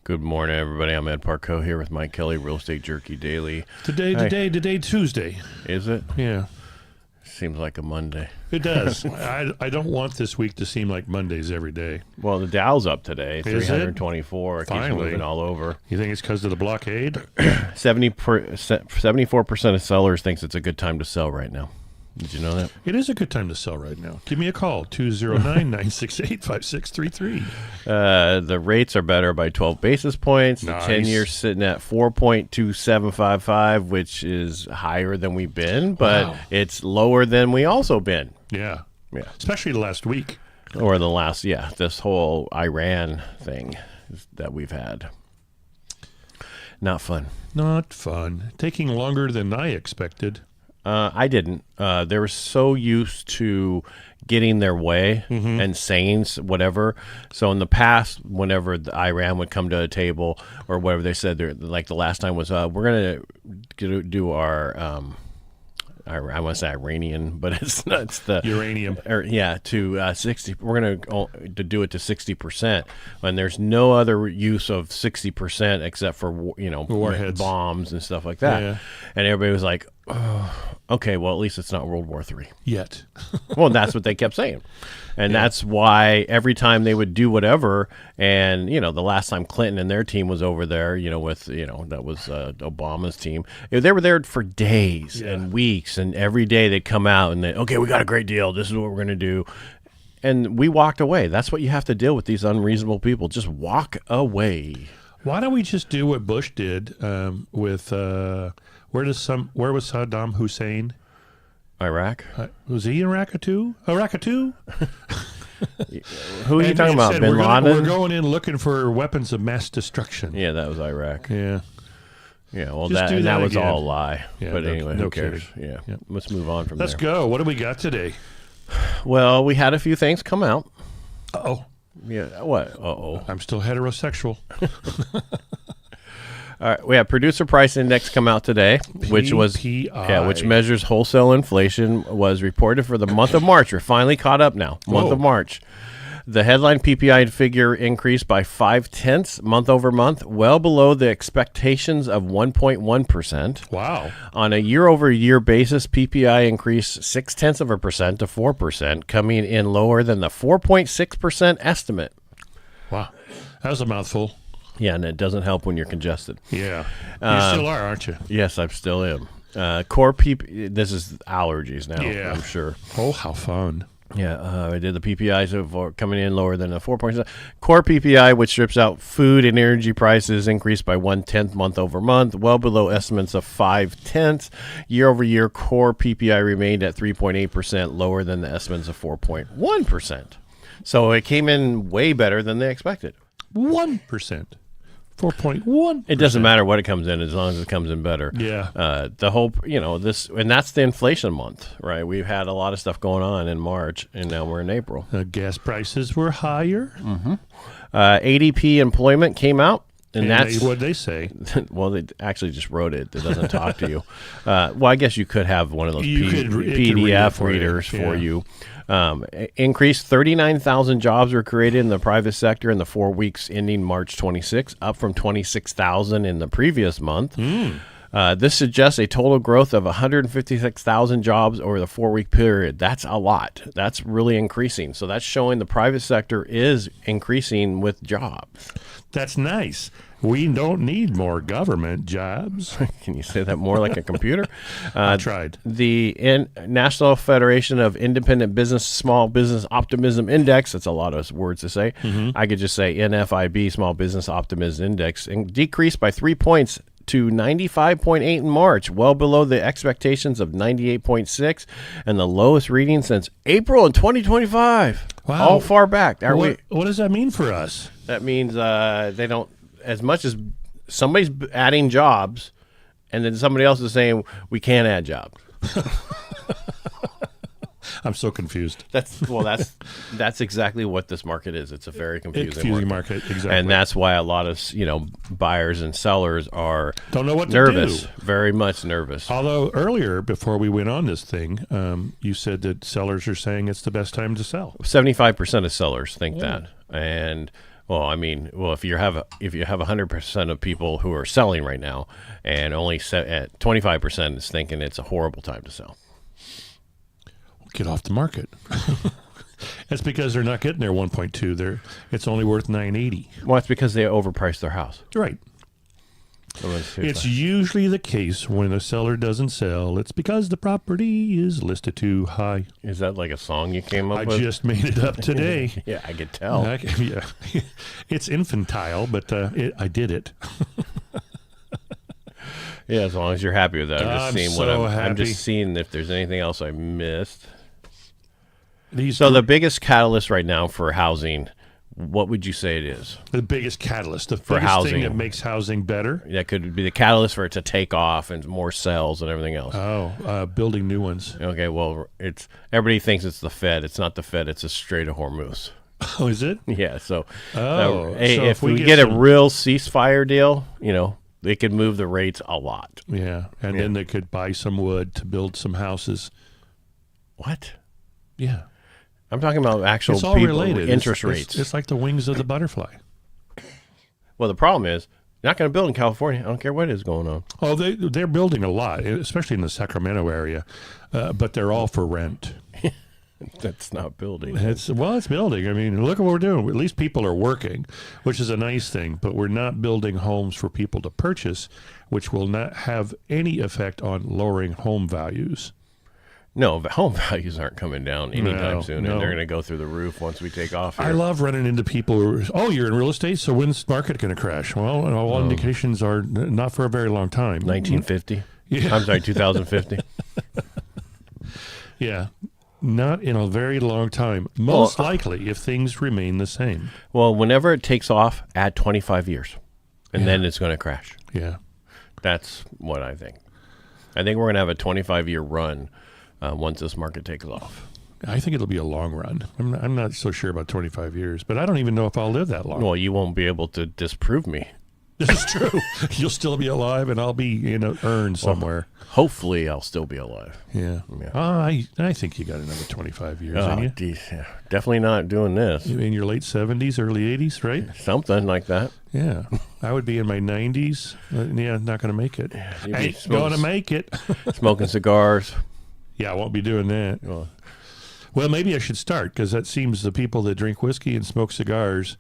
Good morning, everybody. I'm Ed Parcaut here with Mike Kelly, Real Estate Jerky Daily. Today, Tuesday. Is it? Yeah. Seems like a Monday. It does. I don't want this week to seem like Mondays every day. Well, the Dow's up today, Is it? 324. It keeps Finally. moving all over. You think it's because of the blockade? 74% of sellers thinks it's a good time to sell right now. Did you know that? It is a good time to sell right now. Give me a call, 209-968-5633. The rates are better by 12 basis points. Nice. The 10-year sitting at 4.2755, which is higher than we've been, but Wow. it's lower than we also been. Yeah. Yeah. Especially the last week. Or the last, this whole Iran thing that we've had. Not fun. Not fun. Taking longer than I expected. I didn't. They were so used to getting their way and saying whatever. So in the past, whenever the Iran would come to a table or whatever they said, like the last time was, we're going to do our, I want to say Iranian, but it's not. It's the Uranium. To 60. We're going to do it to 60%, and there's no other use of 60% except for Warheads, bombs and stuff like that. Yeah. And everybody was like, "Oh, okay, well at least it's not World War III." Yet. Well, that's what they kept saying, and that's why every time they would do whatever, and the last time Clinton and their team was over there, with that was Obama's team. They were there for days and weeks, and every day they'd come out and okay, we got a great deal. This is what we're going to do, and we walked away. That's what you have to deal with these unreasonable people. Just walk away. Why don't we just do what Bush did with where was Saddam Hussein? Iraq? Was he in Iraq too? Iraq too? Who are you talking about? Said, Bin Laden? We're going in looking for weapons of mass destruction. Yeah, that was Iraq. Yeah. Yeah, well, Just do that that was again. all a lie. Yeah, but no- anyway, no who cares? kidding. Yeah. Yep. Let's move on from Let's there. go. What do we got today? Well, we had a few things come out. Uh-oh. Yeah, what? Uh-oh. I'm still heterosexual. All right, we have producer price index come out today, which was PPI. which measures wholesale inflation, was reported for the month of March. We're finally caught up now. Month of March. The headline PPI figure increased by 0.5 month over month, well below the expectations of 1.1%. Wow. On a year-over-year basis, PPI increased 0.6% to 4%, coming in lower than the 4.6% estimate. Wow. That was a mouthful. Yeah, and it doesn't help when you're congested. Yeah. You still are, aren't you? Yes, I still am. Core PPI, this is allergies now, Yeah. I'm sure. Oh, how fun. Yeah, I did the PPIs coming in lower than a 4.7. Core PPI, which strips out food and energy prices, increased by 0.1 month over month, well below estimates of 0.5. Year over year, core PPI remained at 3.8%, lower than the estimates of 4.1%. So it came in way better than they expected. 1%. 4.1%. It doesn't matter what it comes in as long as it comes in better. Yeah. The whole, this, and that's the inflation month, right? We've had a lot of stuff going on in March, and now we're in April. Gas prices were higher. ADP employment came out, and that's what'd they say? well, they actually just wrote it. It doesn't talk to you. Well, I guess you could have one of those You could read it PDF for you. readers for Yeah. you. Increased 39,000 jobs were created in the private sector in the 4 weeks ending March 26, up from 26,000 in the previous month. This suggests a total growth of 156,000 jobs over the 4-week period. That's a lot. That's really increasing. So that's showing the private sector is increasing with jobs. That's nice. We don't need more government jobs. Can you say that more like a computer? I tried. The National Federation of Independent Business Small Business Optimism Index, that's a lot of words to say. I could just say NFIB, Small Business Optimism Index, and decreased by 3 points to 95.8 in March, well below the expectations of 98.6 and the lowest reading since April in 2025. Wow. All far back. What does that mean for us? That means they don't, as much as somebody's adding jobs and then somebody else is saying we can't add jobs. I'm so confused. That's exactly what this market is. It's a very confusing market. Exactly. And that's why a lot of buyers and sellers are don't know what nervous, to do. Very much nervous. Although earlier, before we went on this thing, you said that sellers are saying it's the best time to sell. 75% of sellers think that, and Well, I mean, if you have 100% of people who are selling right now, and only at 25% is thinking it's a horrible time to sell. Get off the market. That's because they're not getting their 1.2. It's only worth 980. Well, it's because they overpriced their house. Right. So It's usually the case when a seller doesn't sell. It's because the property is listed too high. Is that like a song you came up I with? just made it up today. Yeah, I could tell. Yeah. It's infantile, but I did it. Yeah, as long as you're happy with that. I'm just seeing if there's anything else I missed. The biggest catalyst right now for housing, what would you say it is? The biggest catalyst, the for biggest housing thing that makes housing better? That could be the catalyst for it to take off and more sales and everything else. Building new ones. Okay, well, everybody thinks it's the Fed. It's not the Fed. It's a Strait of Hormuz. Oh, is it? Yeah, so if we get a real ceasefire deal, they could move the rates a lot. Yeah, and then they could buy some wood to build some houses. What? Yeah. I'm talking about actual it's all people, related. interest rates. It's like the wings of the butterfly. Well, the problem is, you're not going to build in California. I don't care what is going on. Oh, they're building a lot, especially in the Sacramento area, but they're all for rent. That's not building. It's building. I mean, look at what we're doing. At least people are working, which is a nice thing, but we're not building homes for people to purchase, which will not have any effect on lowering home values. No, but home values aren't coming down anytime soon, no. And they're going to go through the roof once we take off here. I love running into people who you're in real estate, so when's the market going to crash? Well, all indications are not for a very long time. 1950? Yeah. I'm sorry, 2050? Yeah, not in a very long time. Most likely, if things remain the same. Well, whenever it takes off, add 25 years, and then it's going to crash. Yeah. That's what I think. I think we're going to have a 25-year run once this market takes off. I think it'll be a long run. I'm not so sure about 25 years, but I don't even know if I'll live that long. Well, you won't be able to disprove me. This is true. You'll still be alive, and I'll be urn somewhere. Well, hopefully, I'll still be alive. Yeah. I think you got another 25 years in you. Geez, yeah. Definitely not doing this. In your late 70s, early 80s, right? Something like that. Yeah. I would be in my 90s. Not going to make it. Ain't going to make it. Smoking cigars. Yeah, I won't be doing that. Well, maybe I should start, because that seems the people that drink whiskey and smoke cigars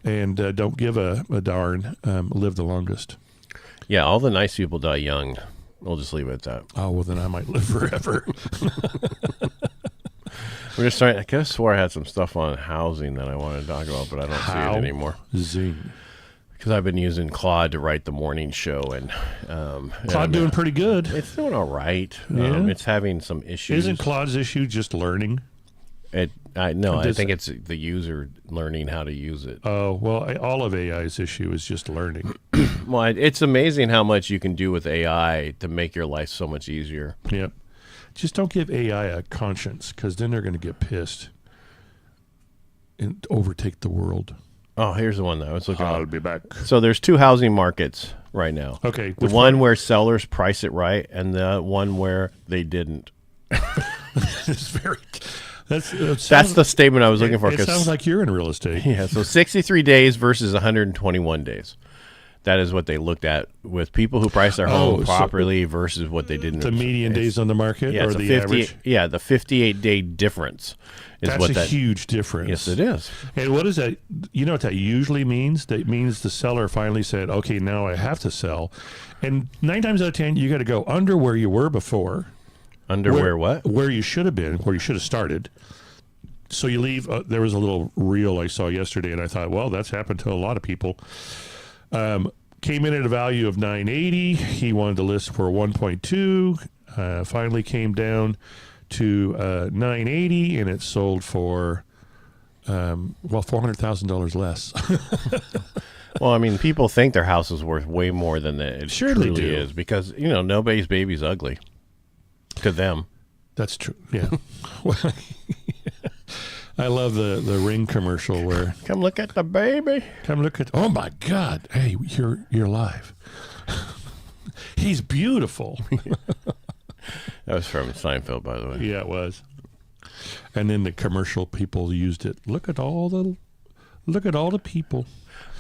and don't give a darn live the longest. Yeah, all the nice people die young. We'll just leave it at that. Oh, well, then I might live forever. We're just trying. I could have swore I had some stuff on housing that I wanted to talk about, but I don't see it anymore. Zing. Because I've been using Claude to write the morning show, and Claude doing pretty good. It's doing all right. Yeah. It's having some issues. Isn't Claude's issue just learning? I think it's the user learning how to use it. Oh, well, all of AI's issue is just learning. Well, it's amazing how much you can do with AI to make your life so much easier. Yep. Just don't give AI a conscience, because then they're going to get pissed and overtake the world. Oh, here's the one that I was looking at. I'll be back. So there's two housing markets right now. Okay. The one where sellers price it right, and the one where they didn't. It's very... That's the statement I was looking for. It sounds like you're in real estate. Yeah, so 63 days versus 121 days. That is what they looked at with people who priced their home properly versus what they didn't. The median days on the market, or the average? Yeah, the 58-day difference is That's a huge difference. Yes, it is. And what is that? You know what that usually means? That means the seller finally said, okay, now I have to sell. And 9 times out of 10, you got to go under where you were before. Where what? Where you should have been, where you should have started. So you leave. There was a little reel I saw yesterday, and I thought, well, that's happened to a lot of people. Came in at a value of 980. He wanted to list for 1.2. Finally came down to 980, and it sold for $400,000 less. Well, I mean, people think their house is worth way more than it truly is, because nobody's baby's ugly. To them. That's true. Yeah. I love the Ring commercial where come look at the baby. Come look at. Oh my God! Hey, you're live. He's beautiful. That was from Seinfeld, by the way. Yeah, it was. And then the commercial people used it. Look at all Look at all the people.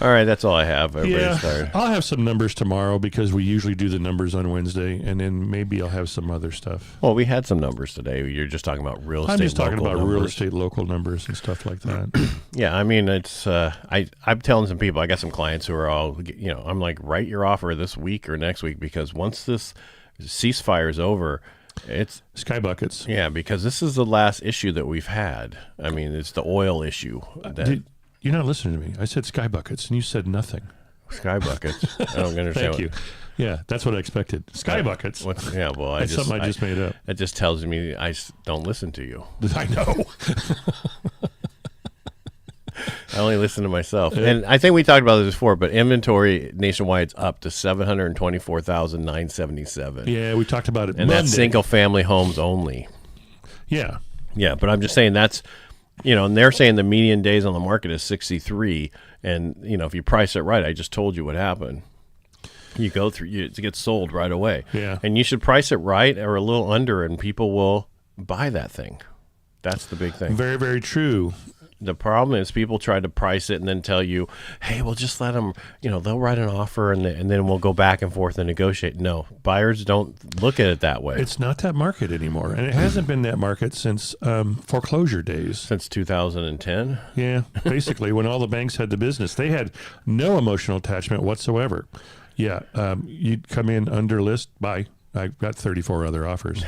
All right, that's all I have. Everybody's tired. I'll have some numbers tomorrow because we usually do the numbers on Wednesday, and then maybe I'll have some other stuff. Well, we had some numbers today. You're just talking about real estate. I'm just talking local about numbers. real estate local numbers and stuff like that. Yeah, I mean, it's I'm telling some people, I got some clients who are all, I'm like, write your offer this week or next week, because once this ceasefire is over, it's Sky buckets. Yeah, because this is the last issue that we've had. I mean, it's the oil issue. You're not listening to me. I said sky buckets, and you said nothing. Sky buckets. I don't understand. Thank you. Yeah, that's what I expected. Sky buckets. Yeah, well, That's something I just made up. It just tells me I don't listen to you. I know. I only listen to myself. And I think we talked about this before, but inventory nationwide is up to 724,977. Yeah, we talked about it. And Monday. that's single-family homes only. Yeah. Yeah, but I'm just saying that's, and they're saying the median days on the market is 63. And, if you price it right, I just told you what happened. You go through, it gets sold right away. Yeah. And you should price it right or a little under, and people will buy that thing. That's the big thing. Very, very true. The problem is people try to price it and then tell you, hey, we'll just let them, they'll write an offer and then we'll go back and forth and negotiate. No, buyers don't look at it that way. It's not that market anymore. And it hasn't been that market since foreclosure days. Since 2010? Yeah, basically when all the banks had the business. They had no emotional attachment whatsoever. Yeah, you'd come in under list, buy. I got 34 other offers.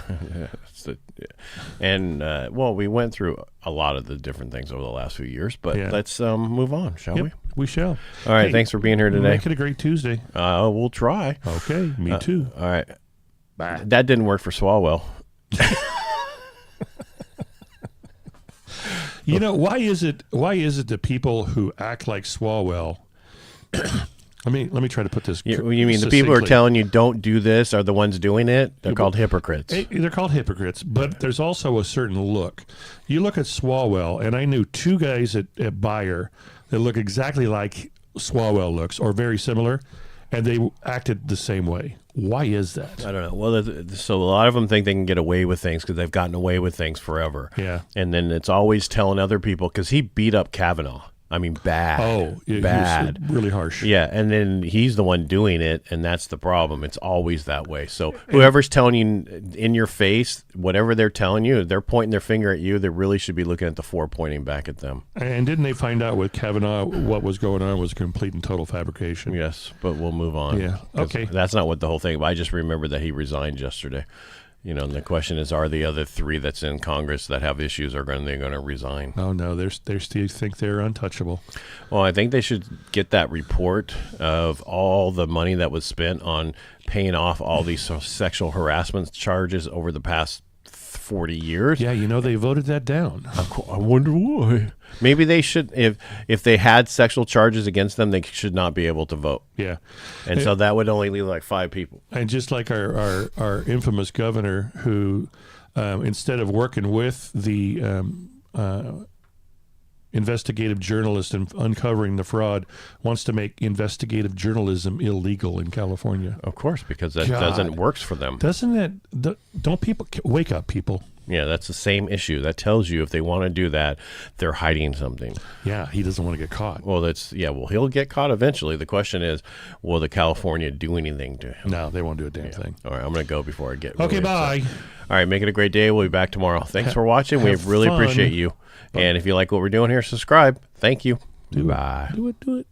And, we went through a lot of the different things over the last few years, but let's move on, shall we? We shall. All right, thanks for being here today. Make it a great Tuesday. We'll try. Okay, me too. All right. Bye. That didn't work for Swalwell. Why is it that people who act like Swalwell Let me try to put this. You mean the people who are telling you don't do this are the ones doing it? They're called hypocrites. They're called hypocrites, but there's also a certain look. You look at Swalwell, and I knew two guys at Bayer that look exactly like Swalwell looks, or very similar, and they acted the same way. Why is that? I don't know. Well, so a lot of them think they can get away with things because they've gotten away with things forever. Yeah. And then it's always telling other people, because he beat up Kavanaugh. I mean, bad. Oh, bad. He was really harsh. Yeah, and then he's the one doing it, and that's the problem. It's always that way. So whoever's telling you in your face, whatever they're telling you, they're pointing their finger at you. They really should be looking at the four pointing back at them. And didn't they find out with Kavanaugh what was going on was complete and total fabrication? Yes, but we'll move on. Yeah, okay. That's not what the whole thing, but I just remember that he resigned yesterday. And the question is, are the other three that's in Congress that have issues they going to resign? Oh, no, they still think they're untouchable. Well, I think they should get that report of all the money that was spent on paying off all these sexual harassment charges over the past 40 years. Yeah, they voted that down. I wonder why. Maybe they should, if they had sexual charges against them, they should not be able to vote. Yeah. And so that would only leave like 5 people. And just like our infamous governor who, instead of working with the investigative journalist and uncovering the fraud, wants to make investigative journalism illegal in California. Of course, because that doesn't work for them. Don't people wake up, people? Yeah, that's the same issue. That tells you if they want to do that, they're hiding something. Yeah, he doesn't want to get caught. Well, he'll get caught eventually. The question is, will the California do anything to him? No, they won't do a damn thing. All right, I'm going to go before I get okay, bye. All right, make it a great day. We'll be back tomorrow. Thanks for watching. We really appreciate you. And if you like what we're doing here, subscribe. Thank you. Bye. Do it.